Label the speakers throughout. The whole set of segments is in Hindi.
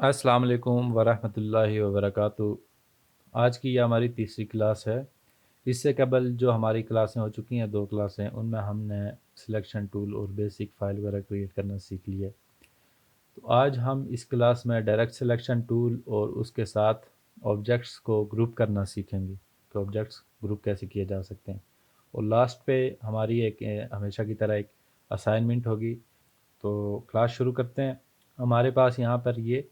Speaker 1: अस्सलाम वालेकुम वरहमतुल्लाहि वबरकातुहू। आज की ये हमारी तीसरी क्लास है। इससे कबल जो हमारी क्लासें हो चुकी हैं, 2 क्लासें, उनमें हमने सिलेक्शन टूल और बेसिक फ़ाइल वगैरह क्रिएट करना सीख लिया। तो आज हम इस क्लास में डायरेक्ट सिलेक्शन टूल और उसके साथ ऑब्जेक्ट्स को ग्रुप करना सीखेंगे कि ऑब्जेक्ट्स ग्रुप कैसे किए जा सकते हैं। और लास्ट पे हमारी एक हमेशा की तरह एक असाइनमेंट होगी। तो क्लास शुरू करते हैं। हमारे पास यहाँ पर ये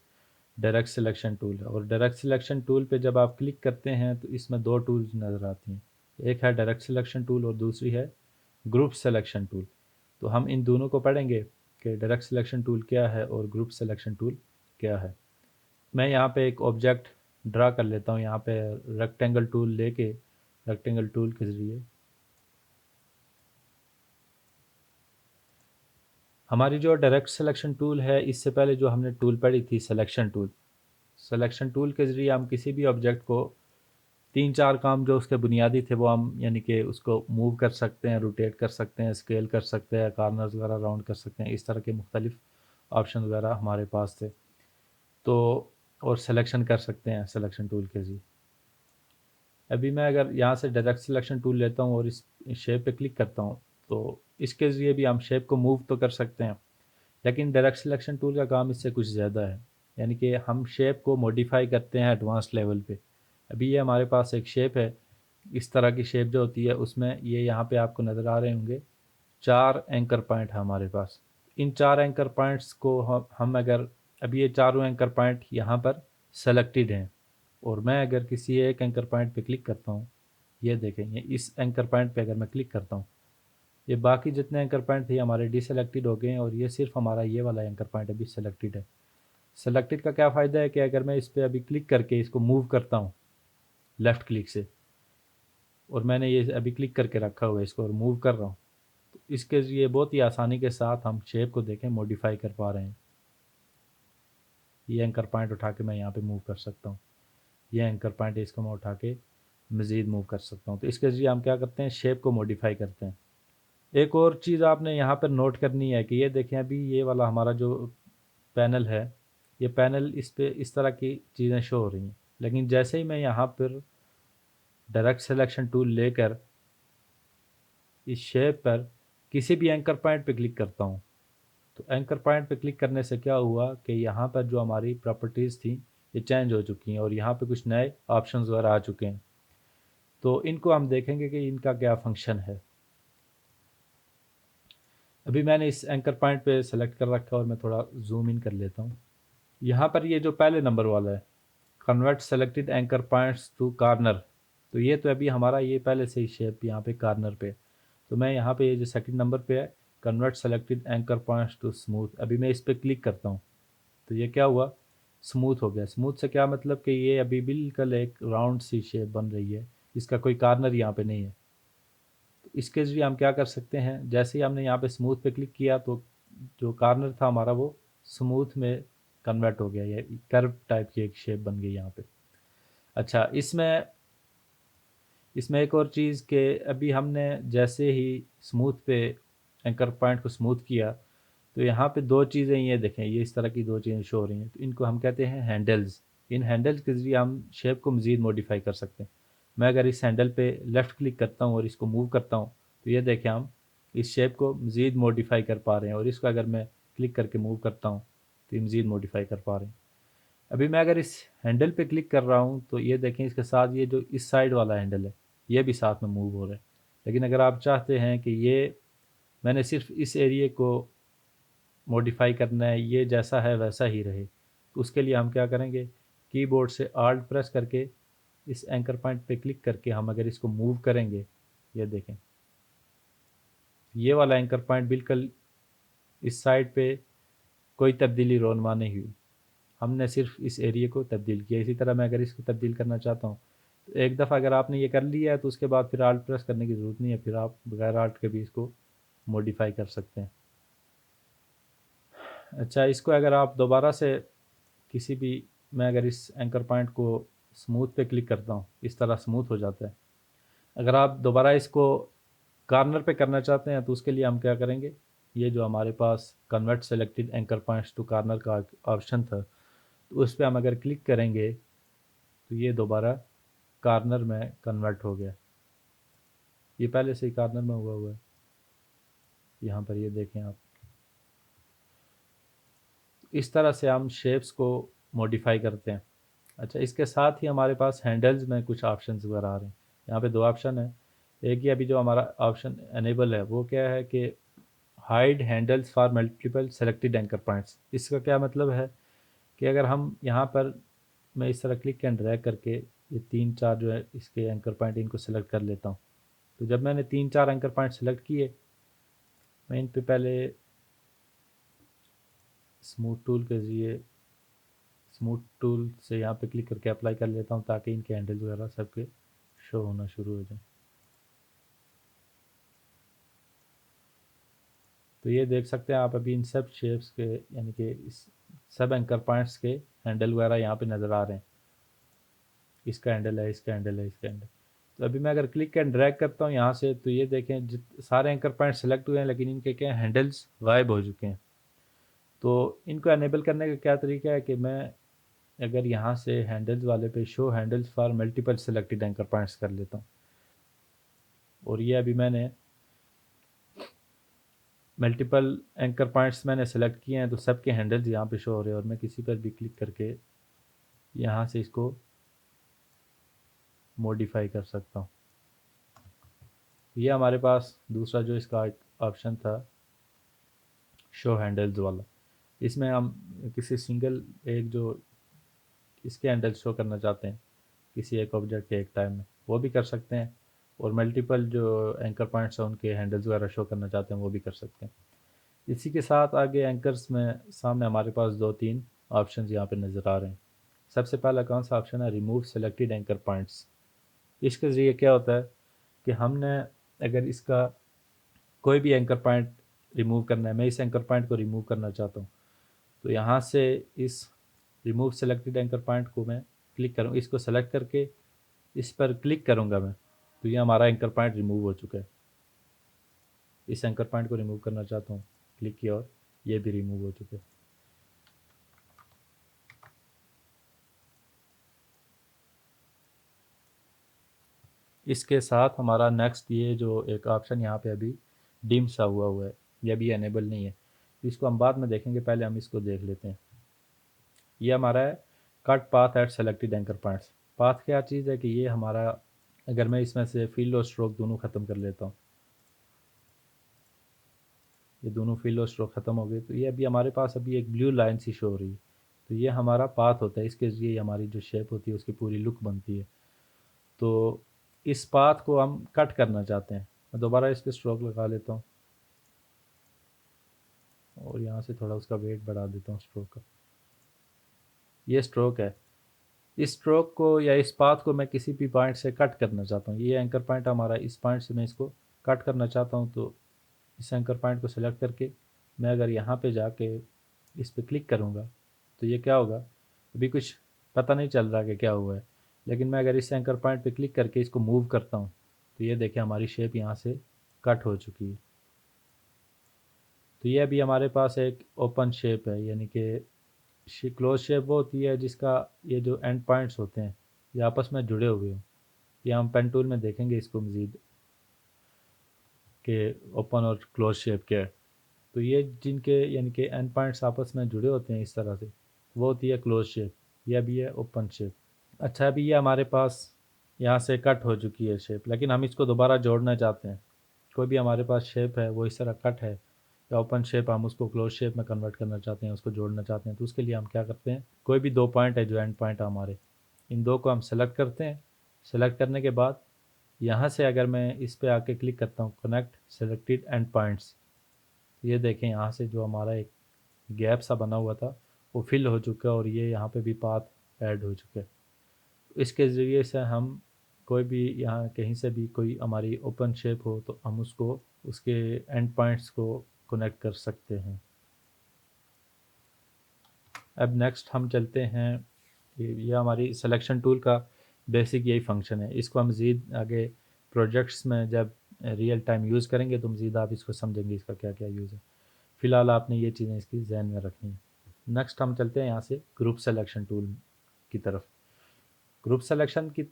Speaker 1: डायरेक्ट सिलेक्शन टूल है और डायरेक्ट सिलेक्शन टूल पे जब आप क्लिक करते हैं तो इसमें दो टूल्स नज़र आती हैं। एक है डायरेक्ट सिलेक्शन टूल और दूसरी है ग्रुप सिलेक्शन टूल। तो हम इन दोनों को पढ़ेंगे कि डायरेक्ट सिलेक्शन टूल क्या है और ग्रुप सिलेक्शन टूल क्या है। मैं यहाँ पे एक ऑब्जेक्ट ड्रा कर लेता हूँ। यहाँ पे रेक्टेंगल टूल लेके रेक्टेंगल टूल के ज़रिए हमारी जो डायरेक्ट सिलेक्शन टूल है, इससे पहले जो हमने टूल पढ़ी थी सिलेक्शन टूल। सिलेक्शन टूल के ज़रिए हम किसी भी ऑब्जेक्ट को 3-4 काम जो उसके बुनियादी थे वो हम यानी कि उसको मूव कर सकते हैं, रोटेट कर सकते हैं, स्केल कर सकते हैं, कॉर्नर्स वगैरह राउंड कर सकते हैं। इस तरह के मुख्तलिफ ऑप्शन वगैरह हमारे पास थे। तो और सिलेक्शन कर सकते हैं सिलेक्शन टूल के ज़रिए। अभी मैं अगर यहाँ से डायरेक्ट सिलेक्शन टूल लेता हूँ और इस शेप पे क्लिक करता हूँ, तो इसके ज़रिए भी हम शेप को मूव तो कर सकते हैं। लेकिन डायरेक्ट सिलेक्शन टूल का काम इससे कुछ ज़्यादा है, यानी कि हम शेप को मॉडिफाई करते हैं एडवांस लेवल पे। अभी ये हमारे पास एक शेप है, इस तरह की शेप जो होती है उसमें ये यहाँ पे आपको नज़र आ रहे होंगे 4 एंकर पॉइंट है हमारे पास। इन 4 एंकर पॉइंट्स को हम अगर अभी ये चारों एंकर पॉइंट यहाँ पर सेलेक्टेड हैं और मैं अगर किसी एक एंकर पॉइंट पे क्लिक करता हूँ, ये देखें, ये इस एंकर पॉइंट पे अगर मैं क्लिक करता हूँ, ये बाकी जितने एंकर पॉइंट थे हमारे डिसेलेक्टेड हो गए हैं और ये सिर्फ हमारा ये वाला एंकर पॉइंट अभी सेलेक्टेड है। सेलेक्टेड का क्या फ़ायदा है कि अगर मैं इस पे अभी क्लिक करके इसको मूव करता हूँ लेफ़्ट क्लिक से, और मैंने ये अभी क्लिक करके रखा हुआ है इसको और मूव कर रहा हूँ, तो इसके ज़रिए बहुत ही आसानी के साथ हम शेप को देखें मॉडिफाई कर पा रहे हैं। ये एंकर पॉइंट उठा के मैं यहाँ पे मूव कर सकता हूँ, ये एंकर पॉइंट है इसको मैं उठा के मज़ीद मूव कर सकता हूँ। तो इसके ज़रिए हम क्या करते हैं, शेप को मॉडिफाई करते हैं। एक और चीज़ आपने यहाँ पर नोट करनी है कि ये देखें, अभी ये वाला हमारा जो पैनल है, ये पैनल इस पे इस तरह की चीज़ें शो हो रही हैं। लेकिन जैसे ही मैं यहाँ पर डायरेक्ट सिलेक्शन टूल लेकर इस शेप पर किसी भी एंकर पॉइंट पे क्लिक करता हूँ, तो एंकर पॉइंट पे क्लिक करने से क्या हुआ कि यहाँ पर जो हमारी प्रॉपर्टीज़ थी ये चेंज हो चुकी हैं और यहाँ पे कुछ नए ऑप्शंस वगैरह आ चुके हैं। तो इनको हम देखेंगे कि इनका क्या फंक्शन है। अभी मैंने इस एंकर पॉइंट पे सेलेक्ट कर रखा है और मैं थोड़ा जूम इन कर लेता हूँ। यहाँ पर ये जो पहले नंबर वाला है, convert selected anchor points to corner, तो ये तो अभी हमारा ये पहले से ही शेप यहाँ पे कॉर्नर पे। तो मैं यहाँ पे ये जो सेकंड नंबर पे है, convert selected anchor points to smooth, अभी मैं इस पर क्लिक करता हूँ तो ये क्या हुआ, स्मूथ हो गया। स्मूथ से क्या मतलब कि ये अभी बिल्कुल एक राउंड सी शेप बन रही है, इसका कोई कॉर्नर यहाँ पे नहीं है। तो इसके ज़रिए हम क्या कर सकते हैं, जैसे ही हमने यहाँ पे स्मूथ पे क्लिक किया तो जो कॉर्नर था हमारा वो स्मूथ में कन्वर्ट हो गया, ये कर्व टाइप की एक शेप बन गई यहाँ पे। अच्छा, इसमें इसमें एक और चीज़ कि अभी हमने जैसे ही स्मूथ पे एंकर पॉइंट को स्मूथ किया तो यहाँ पे दो चीज़ें, ये देखें, ये इस तरह की दो चीज़ें शो हो रही हैं, तो इनको हम कहते हैं हैंडल्स। इन हैंडल्स के ज़रिए हम शेप को मज़ीद मॉडिफाई कर सकते हैं। मैं अगर इस हैंडल पे लेफ़्ट क्लिक करता हूँ और इसको मूव करता हूँ तो ये देखें, हम इस शेप को मज़ीद मॉडिफाई कर पा रहे हैं और इसको अगर मैं क्लिक करके मूव करता हूँ तो ये मज़ीद मॉडिफाई कर पा रहे हैं। अभी मैं अगर इस हैंडल पे क्लिक कर रहा हूँ तो ये देखें, इसके साथ ये जो इस साइड वाला हैंडल है ये भी साथ में मूव हो रहा है। लेकिन अगर आप चाहते हैं कि ये मैंने सिर्फ इस एरिए को मॉडिफाई करना है, ये जैसा है वैसा ही रहे, तो उसके लिए हम क्या करेंगे, कीबोर्ड से आल्ट प्रेस करके इस एंकर पॉइंट पे क्लिक करके हम अगर इसको मूव करेंगे, ये देखें, ये वाला एंकर पॉइंट बिल्कुल इस साइड पे कोई तब्दीली रोनमा नहीं हुई, हमने सिर्फ इस एरिया को तब्दील किया। इसी तरह मैं अगर इसको तब्दील करना चाहता हूँ तो एक दफ़ा अगर आपने ये कर लिया है तो उसके बाद फिर आल्ट प्रेस करने की ज़रूरत नहीं है, फिर आप बगैर आल्ट के भी इसको मॉडिफाई कर सकते हैं। अच्छा, इसको अगर आप दोबारा से किसी भी, मैं अगर इस एंकर पॉइंट को स्मूथ पे क्लिक करता हूँ, इस तरह स्मूथ हो जाता है। अगर आप दोबारा इसको कॉर्नर पे करना चाहते हैं तो उसके लिए हम क्या करेंगे, ये जो हमारे पास convert selected anchor points to corner का ऑप्शन था, तो उस पर हम अगर क्लिक करेंगे तो ये दोबारा कार्नर में कन्वर्ट हो गया। ये पहले से ही कार्नर में हुआ है, यहाँ पर ये देखें आप। इस तरह से हम शेप्स को मॉडिफाई करते हैं। अच्छा, इसके साथ ही हमारे पास हैंडल्स में कुछ ऑप्शंस वगैरह आ रहे हैं। यहाँ पे दो ऑप्शन है। एक ही अभी जो हमारा ऑप्शन एनेबल है वो क्या है कि hide handles for multiple selected anchor points. इसका क्या मतलब है कि अगर हम यहाँ पर, मैं इस तरह क्लिक एंड ड्रैग करके ये 3-4 जो है इसके एंकर पॉइंट इनको सेलेक्ट कर लेता हूँ। तो जब मैंने 3-4 एंकर पॉइंट सेलेक्ट किए, मैं इन पे पहले स्मूथ टूल के ज़रिए स्मूथ टूल से यहाँ पे क्लिक करके अप्लाई कर लेता हूँ ताकि इनके हैंडल्स वगैरह सबके शो होना शुरू हो जाए। तो ये देख सकते हैं आप अभी इन सब शेप्स के, यानी कि इस सब एंकर पॉइंट्स के हैंडल वगैरह यहाँ पे नज़र आ रहे हैं। इसका हैंडल है, इसका हैंडल है, इसका हैंडल। तो अभी मैं अगर क्लिक एंड ड्रैग करता हूँ यहाँ से, तो ये देखें सारे एंकर पॉइंट सेलेक्ट हुए हैं लेकिन इनके क्या हैंडल्स गायब हो चुके हैं। तो इनको एनेबल करने का क्या तरीका है कि मैं अगर यहाँ से हैंडल्स वाले पे show handles for multiple selected anchor points कर लेता हूँ, और ये अभी मैंने मल्टीपल एंकर पॉइंट्स मैंने सेलेक्ट किए हैं तो सबके हैंडल्स यहाँ पे शो हो रहे हैं। और मैं किसी पर भी क्लिक करके यहाँ से इसको मॉडिफाई कर सकता हूँ। ये हमारे पास दूसरा जो इसका ऑप्शन था शो हैंडल्स वाला, इसमें हम किसी सिंगल एक जो इसके हैंडल्स शो करना चाहते हैं किसी एक ऑब्जेक्ट के एक टाइम में, वो भी कर सकते हैं। और मल्टीपल जो एंकर पॉइंट्स हैं उनके हैंडल्स वगैरह शो करना चाहते हैं वो भी कर सकते हैं। इसी के साथ आगे एंकर्स में सामने हमारे पास 2-3 ऑप्शंस यहाँ पे नज़र आ रहे हैं। सबसे पहला कौन सा ऑप्शन है, रिमूव सेलेक्टेड एंकर पॉइंट्स। इसके ज़रिए क्या होता है कि हमने अगर इसका कोई भी एंकर पॉइंट रिमूव करना है, मैं इस एंकर पॉइंट को रिमूव करना चाहता हूँ, तो यहाँ से इस रिमूव सेलेक्टेड एंकर पॉइंट को मैं क्लिक करूँ, इसको सेलेक्ट करके इस पर क्लिक करूँगा मैं, तो ये हमारा एंकर पॉइंट रिमूव हो चुका है। इस एंकर पॉइंट को रिमूव करना चाहता हूँ, क्लिक किया और ये भी रिमूव हो चुका है। इसके साथ हमारा नेक्स्ट ये जो एक ऑप्शन यहाँ पे अभी डिम सा हुआ है, ये अभी एनेबल नहीं है, तो इसको हम बाद में देखेंगे, पहले हम इसको देख लेते हैं। ये हमारा है cut path at selected anchor points. Path क्या चीज़ है कि ये हमारा, अगर मैं इसमें से फिल और स्ट्रोक दोनों ख़त्म कर लेता हूँ, ये दोनों फिल और स्ट्रोक ख़त्म हो गए, तो ये अभी हमारे पास अभी एक ब्लू लाइन सी शो हो रही है, तो ये हमारा पाथ होता है। इसके ज़रिए हमारी जो शेप होती है उसकी पूरी लुक बनती है। तो इस पाथ को हम कट करना चाहते हैं। मैं दोबारा इस पर स्ट्रोक लगा लेता हूँ और यहाँ से थोड़ा उसका वेट बढ़ा देता हूँ स्ट्रोक का। ये स्ट्रोक है। इस स्ट्रोक को या इस पाथ को मैं किसी भी पॉइंट से कट करना चाहता हूँ। ये एंकर पॉइंट हमारा, इस पॉइंट से मैं इसको कट करना चाहता हूँ, तो इस एंकर पॉइंट को सेलेक्ट करके मैं अगर यहाँ पे जाके इस पर क्लिक करूँगा तो ये क्या होगा, अभी कुछ पता नहीं चल रहा कि क्या हुआ है, लेकिन मैं अगर इस एंकर पॉइंट पे क्लिक करके इसको मूव करता हूँ तो ये देखिए हमारी शेप यहाँ से कट हो चुकी है। तो ये अभी हमारे पास एक ओपन शेप है, यानी कि क्लोज शेप वो होती है जिसका ये जो एंड पॉइंट्स होते हैं ये आपस में जुड़े हुए हों। ये हम पेन टूल में देखेंगे इसको मज़ीद कि ओपन और क्लोज शेप क्या है। तो ये जिनके यानी कि एंड पॉइंट्स आपस में जुड़े होते हैं इस तरह से, वो होती है क्लोज शेप। यह भी है ओपन शेप। अच्छा, अभी ये हमारे पास यहाँ से कट हो चुकी है शेप, लेकिन हम इसको दोबारा जोड़ना चाहते हैं। कोई भी हमारे पास शेप है वो इस तरह कट है या ओपन शेप, हम उसको क्लोज शेप में कन्वर्ट करना चाहते हैं, उसको जोड़ना चाहते हैं, तो उसके लिए हम क्या करते हैं, कोई भी दो पॉइंट है जो एंड पॉइंट है हमारे, इन दो को हम सेलेक्ट करते हैं। सेलेक्ट करने के बाद यहाँ से अगर मैं इस पर आके क्लिक करता हूँ कनेक्ट सेलेक्टेड एंड पॉइंट्स, ये देखें यहाँ से जो हमारा एक गैप सा बना हुआ था वो फिल हो चुका है और ये यहाँ पे भी पाथ ऐड हो चुके हैं। इसके ज़रिए से हम कोई भी यहाँ कहीं से भी कोई हमारी ओपन शेप हो तो हम उसको उसके एंड पॉइंट्स को कनेक्ट कर सकते हैं। अब नेक्स्ट हम चलते हैं, ये हमारी सिलेक्शन टूल का बेसिक यही फंक्शन है। इसको हम मज़ीद आगे प्रोजेक्ट्स में जब रियल टाइम यूज़ करेंगे तो मज़ीद आप इसको समझेंगे इसका क्या क्या यूज़ है। फ़िलहाल आपने ये चीज़ें इसकी जहन में रखनी है। नेक्स्ट हम चलते हैं यहाँ से ग्रुप सिलेक्शन टूल की तरफ। ग्रुप सिलेक्शन की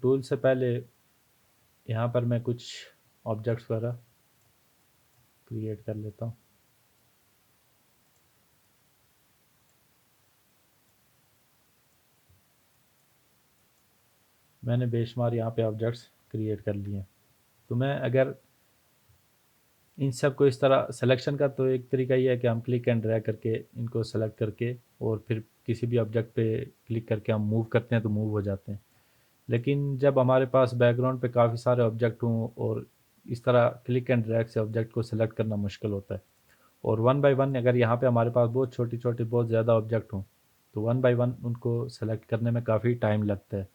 Speaker 1: टूल से पहले यहाँ पर मैं कुछ ऑब्जेक्ट्स वगैरह क्रिएट कर लेता हूँ। मैंने बेशुमार यहाँ पे ऑब्जेक्ट्स क्रिएट कर लिए हैं। तो मैं अगर इन सब को इस तरह सिलेक्शन का, तो एक तरीका ये है कि हम क्लिक एंड ड्रैग करके इनको सेलेक्ट करके और फिर किसी भी ऑब्जेक्ट पे क्लिक करके हम मूव करते हैं तो मूव हो जाते हैं। लेकिन जब हमारे पास बैकग्राउंड पे काफ़ी सारे ऑब्जेक्ट हों और इस तरह क्लिक एंड ड्रैग से ऑब्जेक्ट को सेलेक्ट करना मुश्किल होता है। और वन बाय वन अगर यहाँ पे हमारे पास बहुत छोटी छोटी बहुत ज़्यादा ऑब्जेक्ट हों तो वन बाय वन उनको सेलेक्ट करने में काफ़ी टाइम लगता है।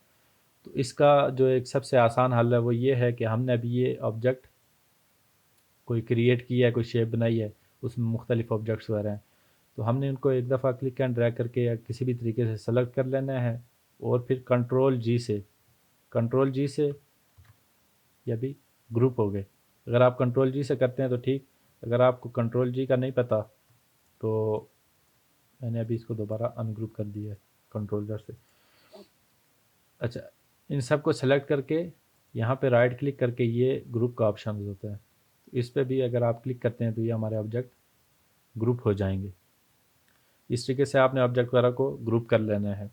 Speaker 1: तो इसका जो एक सबसे आसान हल है वो ये है कि हमने अभी ये ऑब्जेक्ट कोई क्रिएट किया है, कोई शेप बनाई है, उसमें मुख्तलिफ ऑब्जेक्ट्स वगैरह हैं, तो हमने उनको एक दफ़ा क्लिक एंड ड्रैग करके या किसी भी तरीके से सेलेक्ट कर लेना है और फिर कंट्रोल जी से या भी ग्रुप हो गए। अगर आप कंट्रोल जी से करते हैं तो ठीक, अगर आपको कंट्रोल जी का नहीं पता तो मैंने अभी इसको दोबारा अनग्रुप कर दिया है कंट्रोलर से। अच्छा, इन सब को सेलेक्ट करके यहाँ पे राइट क्लिक करके ये ग्रुप का ऑप्शन होता है, तो इस पर भी अगर आप क्लिक करते हैं तो ये हमारे ऑब्जेक्ट ग्रुप हो जाएंगे। इस तरीके से आपने ऑब्जेक्ट वगैरह को ग्रुप कर लेना है।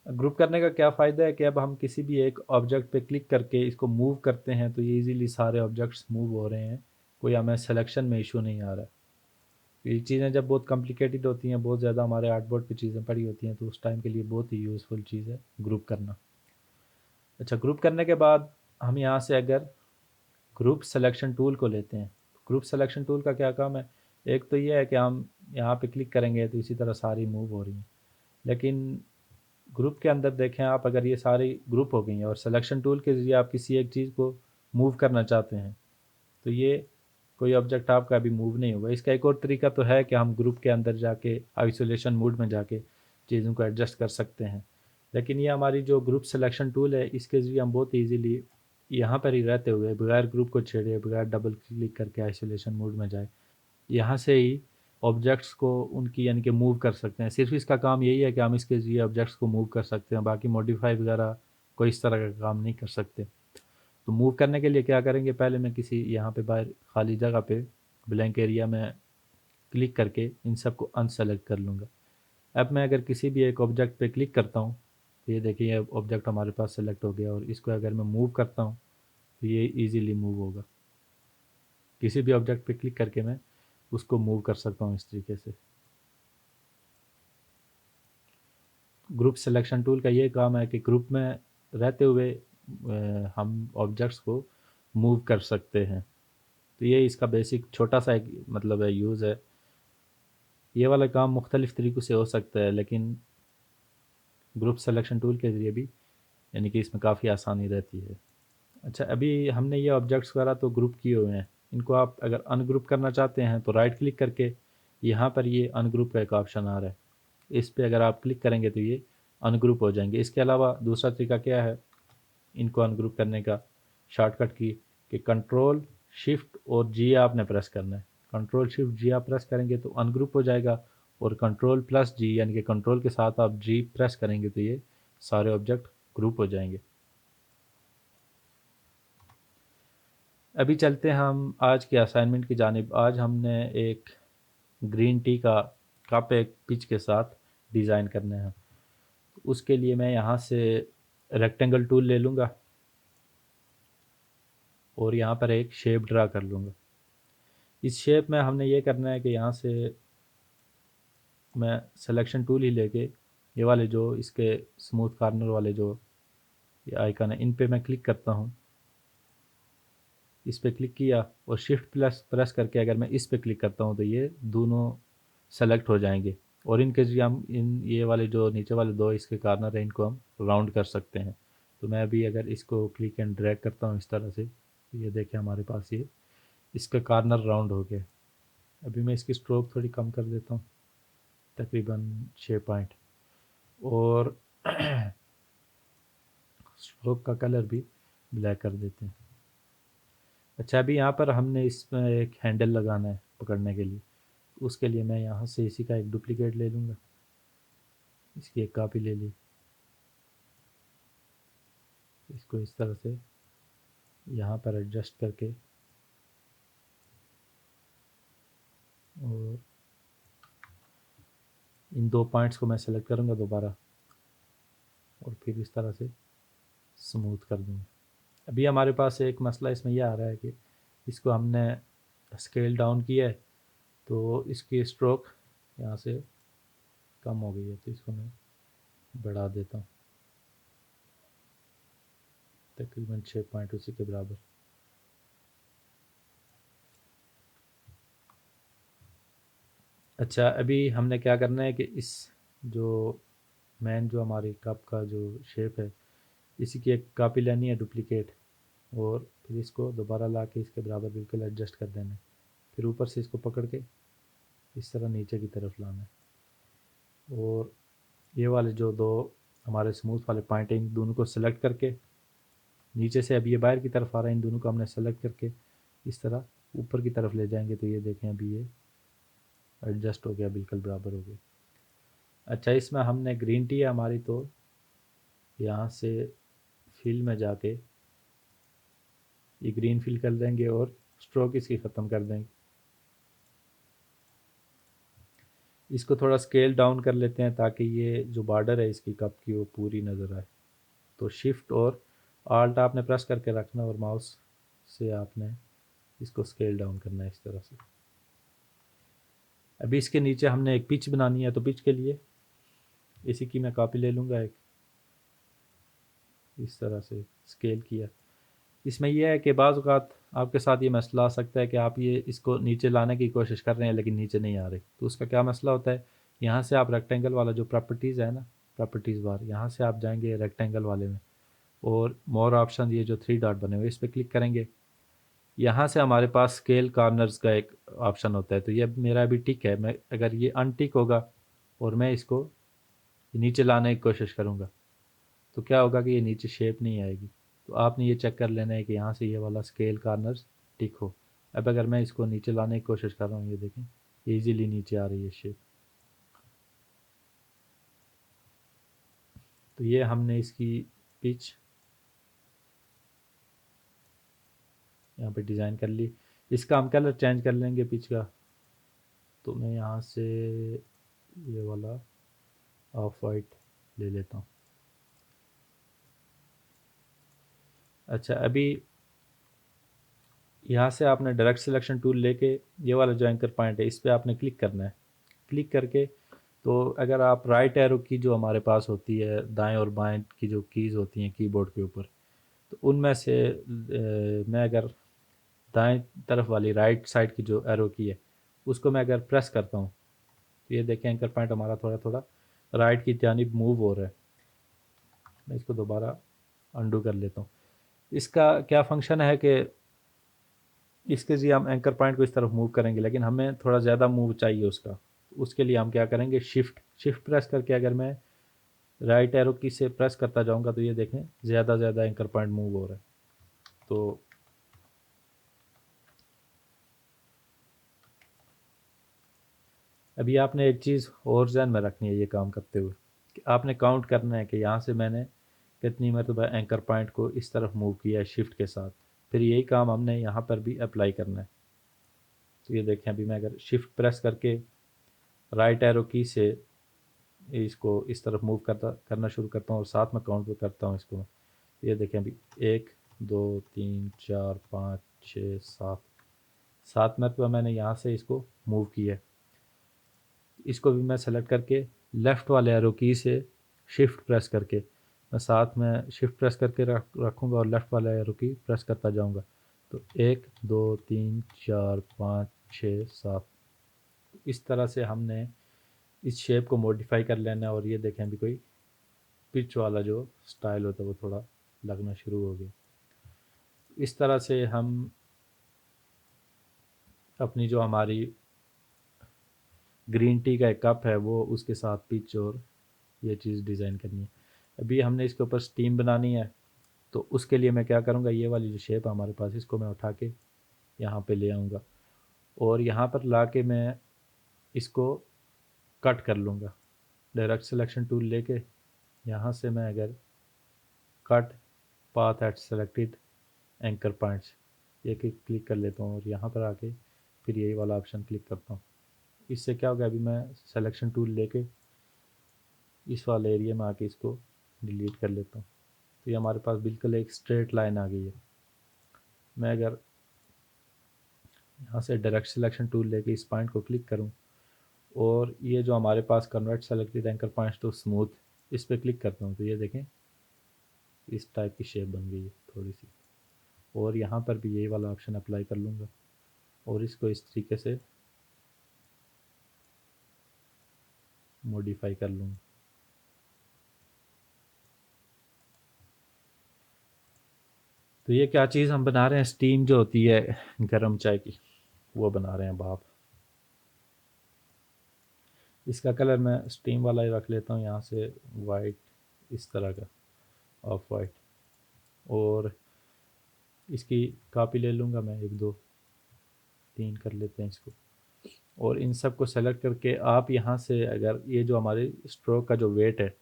Speaker 1: ग्रुप करने का क्या फ़ायदा है कि अब हम किसी भी एक ऑब्जेक्ट पे क्लिक करके इसको मूव करते हैं तो ये इजीली सारे ऑब्जेक्ट्स मूव हो रहे हैं, कोई हमें सिलेक्शन में इशू नहीं आ रहा है। ये चीज़ें जब बहुत कॉम्प्लिकेटेड होती हैं, बहुत ज़्यादा हमारे आर्टबोर्ड पे चीज़ें पड़ी होती हैं, तो उस टाइम के लिए बहुत ही यूज़फुल चीज़ है ग्रुप करना। अच्छा, ग्रुप करने के बाद हम यहाँ से अगर ग्रुप सिलेक्शन टूल को लेते हैं, ग्रुप सिलेक्शन टूल का क्या काम है, एक तो ये है कि हम यहाँ पे क्लिक करेंगे तो इसी तरह सारी मूव हो रही हैं। लेकिन ग्रुप के अंदर देखें आप, अगर ये सारी ग्रुप हो गई हैं और सिलेक्शन टूल के ज़रिए आप किसी एक चीज़ को मूव करना चाहते हैं तो ये कोई ऑब्जेक्ट आपका अभी मूव नहीं होगा। इसका एक और तरीका तो है कि हम ग्रुप के अंदर जाके आइसोलेशन मोड में जाके चीज़ों को एडजस्ट कर सकते हैं, लेकिन ये हमारी जो ग्रुप सिलेक्शन टूल है इसके ज़रिए हम बहुत ईजीली यहाँ पर ही रहते हुए बगैर ग्रुप को छेड़े, बगैर डबल क्लिक करके आइसोलेशन मोड में जाए, यहाँ से ही ऑब्जेक्ट्स को उनकी यानी कि मूव कर सकते हैं। सिर्फ इसका काम यही है कि हम इसके ज़रिए ऑब्जेक्ट्स को मूव कर सकते हैं, बाकी मॉडिफाई वगैरह कोई इस तरह का काम नहीं कर सकते। तो मूव करने के लिए क्या करेंगे, पहले मैं किसी यहाँ पे बाहर खाली जगह पे ब्लैंक एरिया में क्लिक करके इन सब को अनसेलेक्ट कर लूँगा। अब मैं अगर किसी भी एक ऑब्जेक्ट पे क्लिक करता हूँ तो ये देखिए ये ऑब्जेक्ट हमारे पास सेलेक्ट हो गया, और इसको अगर मैं मूव करता हूँ तो ये ईजीली मूव होगा। किसी भी ऑब्जेक्ट पे क्लिक करके मैं उसको मूव कर सकता हूँ इस तरीके से। ग्रुप सिलेक्शन टूल का ये काम है कि ग्रुप में रहते हुए हम ऑब्जेक्ट्स को मूव कर सकते हैं। तो ये इसका बेसिक छोटा सा एक मतलब है यूज़ है। ये वाला काम मुख्तलिफ़ तरीक़ों से हो सकता है, लेकिन ग्रुप सिलेक्शन टूल के ज़रिए भी यानी कि इसमें काफ़ी आसानी रहती है। अच्छा, अभी हमने ये ऑब्जेक्ट्स वगैरह तो ग्रुप किए हुए हैं, इनको आप अगर अनग्रुप करना चाहते हैं तो राइट क्लिक करके यहाँ पर ये अनग्रुप का एक ऑप्शन आ रहा है, इस पे अगर आप क्लिक करेंगे तो ये अनग्रुप हो जाएंगे। इसके अलावा दूसरा तरीका क्या है इनको अनग्रुप करने का, शॉर्टकट की कि कंट्रोल शिफ्ट और जी आपने प्रेस करना है। कंट्रोल शिफ्ट जी आप प्रेस करेंगे तो अनग्रुप हो जाएगा, और कंट्रोल प्लस जी यानी कि कंट्रोल के साथ आप जी प्रेस करेंगे तो ये सारे ऑब्जेक्ट ग्रुप हो जाएंगे। अभी चलते हैं हम आज के असाइनमेंट की जानिब। आज हमने एक ग्रीन टी का कप एक पिच के साथ डिज़ाइन करना है। उसके लिए मैं यहाँ से रेक्टेंगल टूल ले लूँगा और यहाँ पर एक शेप ड्रा कर लूँगा। इस शेप में हमने ये करना है कि यहाँ से मैं सिलेक्शन टूल ही लेके ये वाले जो इसके स्मूथ कॉर्नर वाले जो ये आइकन है इन पे मैं क्लिक करता हूँ। इस पे क्लिक किया और शिफ्ट प्लस प्रेस करके अगर मैं इस पे क्लिक करता हूँ तो ये दोनों सेलेक्ट हो जाएंगे, और इनके जरिए हम इन ये वाले जो नीचे वाले दो इसके कॉर्नर है इनको हम राउंड कर सकते हैं। तो मैं अभी अगर इसको क्लिक एंड ड्रैग करता हूँ इस तरह से तो ये देखिए हमारे पास ये इसका कॉर्नर राउंड हो गया। अभी मैं इसकी स्ट्रोक थोड़ी कम कर देता हूँ, तकरीबन 6 पॉइंट, और स्ट्रोक का कलर भी ब्लैक कर देते हैं। अच्छा, अभी यहाँ पर हमने इसमें एक हैंडल लगाना है पकड़ने के लिए, उसके लिए मैं यहाँ से इसी का एक डुप्लीकेट ले लूँगा, इसकी एक कॉपी ले ली, इसको इस तरह से यहाँ पर एडजस्ट करके और इन दो पॉइंट्स को मैं सेलेक्ट करूँगा दोबारा और फिर इस तरह से स्मूथ कर दूँगा। अभी हमारे पास एक मसला इसमें यह आ रहा है कि इसको हमने स्केल डाउन किया है तो इसकी स्ट्रोक यहाँ से कम हो गई है, तो इसको मैं बढ़ा देता हूँ तकरीबन 6 पॉइंट उसी के बराबर। अच्छा, अभी हमने क्या करना है कि इस जो मैन जो हमारी कप का जो शेप है इसी की एक कॉपी लेनी है डुप्लीकेट और फिर इसको दोबारा ला के इसके बराबर बिल्कुल एडजस्ट कर देना है, फिर ऊपर से इसको पकड़ के इस तरह नीचे की तरफ लाना है और ये वाले जो दो हमारे स्मूथ वाले पॉइंट हैं इन दोनों को सेलेक्ट करके नीचे से अब ये बाहर की तरफ आ रहा है, इन दोनों को हमने सेलेक्ट करके इस तरह ऊपर की तरफ ले जाएंगे तो ये देखें अभी ये एडजस्ट हो गया, बिल्कुल बराबर हो गया। अच्छा, इसमें हमने ग्रीन टी है हमारी, तो यहाँ से फिल में जाके ये ग्रीन फिल कर देंगे और स्ट्रोक इसकी ख़त्म कर देंगे। इसको थोड़ा स्केल डाउन कर लेते हैं ताकि ये जो बॉर्डर है इसकी कप की वो पूरी नज़र आए। तो शिफ्ट और आल्ट आपने प्रेस करके रखना और माउस से आपने इसको स्केल डाउन करना है इस तरह से। अभी इसके नीचे हमने एक पिच बनानी है, तो पिच के लिए इसी की मैं कॉपी ले लूँगा, एक इस तरह से स्केल किया। इसमें यह है कि बाज़ औक़ात आपके साथ ये मसला आ सकता है कि आप ये इसको नीचे लाने की कोशिश कर रहे हैं लेकिन नीचे नहीं आ रही, तो उसका क्या मसला होता है, यहाँ से आप रेक्टेंगल वाला जो प्रॉपर्टीज़ है ना, प्रॉपर्टीज़ बार, यहाँ से आप जाएंगे रेक्टेंगल वाले में और मोर ऑप्शन ये जो 3 डॉट बने हुए इस पर क्लिक करेंगे। यहाँ से हमारे पास स्केल कॉर्नर्स का एक ऑप्शन होता है, तो ये मेरा अभी टिक है। मैं अगर ये अनटिक होगा और मैं इसको नीचे लाने की कोशिश करूँगा तो क्या होगा कि ये नीचे शेप नहीं आएगी। तो आपने ये चेक कर लेना है कि यहाँ से ये वाला स्केल कॉर्नर्स टिक हो। अब अगर मैं इसको नीचे लाने की कोशिश कर रहा हूँ, ये देखें ईजीली नीचे आ रही है शेप। तो ये हमने इसकी पिच यहाँ पे डिज़ाइन कर ली। इसका हम कलर चेंज कर लेंगे पिच का, तो मैं यहाँ से ये वाला ऑफ वाइट ले लेता हूँ। अच्छा, अभी यहाँ से आपने डायरेक्ट सिलेक्शन टूल लेके ये वाला जो एंकर पॉइंट है इस पर आपने क्लिक करना है। क्लिक करके तो अगर आप राइट एरो की जो हमारे पास होती है दाएं और बाएं की जो कीज़ होती हैं कीबोर्ड के ऊपर, तो उनमें से मैं अगर दाएं तरफ वाली राइट साइड की जो एरो की है उसको मैं अगर प्रेस करता हूँ तो ये देखें एंकर पॉइंट हमारा थोड़ा थोड़ा राइट की जानिब मूव हो रहा है। मैं इसको दोबारा अंडू कर लेता हूँ। इसका क्या फंक्शन है कि इसके लिए हम एंकर पॉइंट को इस तरफ मूव करेंगे लेकिन हमें थोड़ा ज़्यादा मूव चाहिए उसका। उसके लिए हम क्या करेंगे, शिफ्ट शिफ्ट प्रेस करके अगर मैं राइट एरो की से प्रेस करता जाऊंगा तो ये देखें ज़्यादा ज़्यादा एंकर पॉइंट मूव हो रहा है। तो अभी आपने एक चीज़ और ध्यान में रखनी है ये काम करते हुए कि आपने काउंट करना है कि यहाँ से मैंने कितनी मरतबा एंकर पॉइंट को इस तरफ मूव किया है शिफ्ट के साथ। फिर यही काम हमने यहाँ पर भी अप्लाई करना है। तो ये देखें अभी मैं अगर शिफ्ट प्रेस करके राइट एरो की से इसको इस तरफ मूव करना शुरू करता हूँ और साथ में काउंट करता हूँ इसको। ये देखें अभी 1 2 3 4 5 6 7 7 मरतबा मैंने यहाँ से इसको मूव किया है। इसको भी मैं सेलेक्ट करके लेफ़्ट वाले एरो की से शिफ्ट प्रेस करके मैं साथ में शिफ्ट प्रेस करके रखूँगा और लेफ़्ट वाले एरो की प्रेस करता जाऊँगा। तो 1 2 3 4 5 6 7 इस तरह से हमने इस शेप को मॉडिफाई कर लेना है। और ये देखें अभी कोई पिच वाला जो स्टाइल होता है वो थोड़ा लगना शुरू हो गया। इस तरह से हम अपनी जो हमारी ग्रीन टी का एक कप है वो उसके साथ पिच और ये चीज़ डिज़ाइन करनी है। अभी हमने इसके ऊपर स्टीम बनानी है, तो उसके लिए मैं क्या करूँगा, ये वाली जो शेप है हमारे पास इसको मैं उठा के यहाँ पे ले आऊँगा और यहाँ पर ला के मैं इसको कट कर लूँगा। डायरेक्ट सिलेक्शन टूल लेके यहाँ से मैं अगर cut path at selected anchor points ये क्लिक कर लेता हूँ और यहाँ पर आके फिर यही वाला ऑप्शन क्लिक करता हूँ। इससे क्या होगा, अभी मैं सिलेक्शन टूल लेके इस वाले एरिया में आके इसको डिलीट कर लेता हूँ। तो ये हमारे पास बिल्कुल एक स्ट्रेट लाइन आ गई है। मैं अगर यहाँ से डायरेक्ट सिलेक्शन टूल लेके इस पॉइंट को क्लिक करूँ और ये जो हमारे पास convert selected anchor points to smooth, इस पर क्लिक करता हूँ तो ये देखें इस टाइप की शेप बन गई है थोड़ी सी। और यहाँ पर भी यही वाला ऑप्शन अप्लाई कर लूँगा और इसको इस तरीके से मॉडिफाई कर लूँगा। तो ये क्या चीज़ हम बना रहे हैं, स्टीम जो होती है गर्म चाय की, वो बना रहे हैं भाप। इसका कलर मैं स्टीम वाला ही रख लेता हूँ, यहाँ से वाइट, इस तरह का ऑफ वाइट। और इसकी कॉपी ले लूँगा मैं, 1 2 3 कर लेते हैं इसको। और इन सब को सेलेक्ट करके आप यहाँ से अगर ये जो हमारे स्ट्रोक का जो वेट है,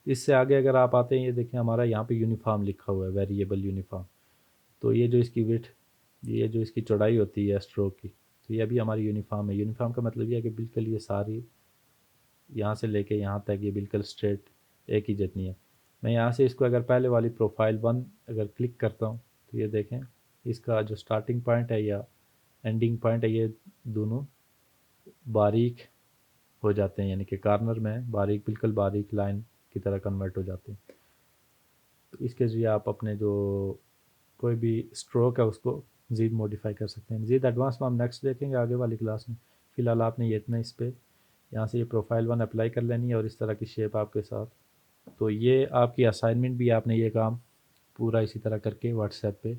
Speaker 1: इससे आगे अगर आप आते हैं, ये देखें हमारा यहाँ पे यूनिफॉर्म लिखा हुआ है, वेरिएबल यूनिफॉर्म। तो ये जो इसकी विड्थ, ये जो इसकी चौड़ाई होती है स्ट्रोक की, तो ये भी हमारी यूनिफॉर्म है। यूनिफॉर्म का मतलब ये है कि बिल्कुल ये सारी यहाँ से लेके यहाँ तक ये बिल्कुल स्ट्रेट एक ही जितनी है। मैं यहाँ से इसको अगर पहले वाली प्रोफाइल 1 अगर क्लिक करता हूँ तो ये देखें इसका जो स्टार्टिंग पॉइंट है या एंडिंग पॉइंट है, ये दोनों बारीक हो जाते हैं, यानी कि कॉर्नर में बारीक, बिल्कुल बारीक लाइन की तरह कन्वर्ट हो जाते हैं। तो इसके ज़रिए आप अपने जो कोई भी स्ट्रोक है उसको मज़ीद मॉडिफाई कर सकते हैं। मज़ीद एडवांस में हम नेक्स्ट देखेंगे आगे वाली क्लास में। फ़िलहाल आपने ये इतना इस पर यहाँ से ये प्रोफाइल 1 अप्लाई कर लेनी है और इस तरह की शेप आपके साथ। तो ये आपकी असाइनमेंट भी, आपने ये काम पूरा इसी तरह करके व्हाट्सएप पे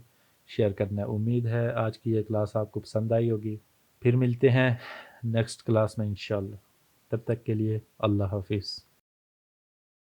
Speaker 1: शेयर करना है। उम्मीद है आज की ये क्लास आपको पसंद आई होगी। फिर मिलते हैं नेक्स्ट क्लास में इंशाल्लाह। तब तक के लिए अल्लाह हाफिज़।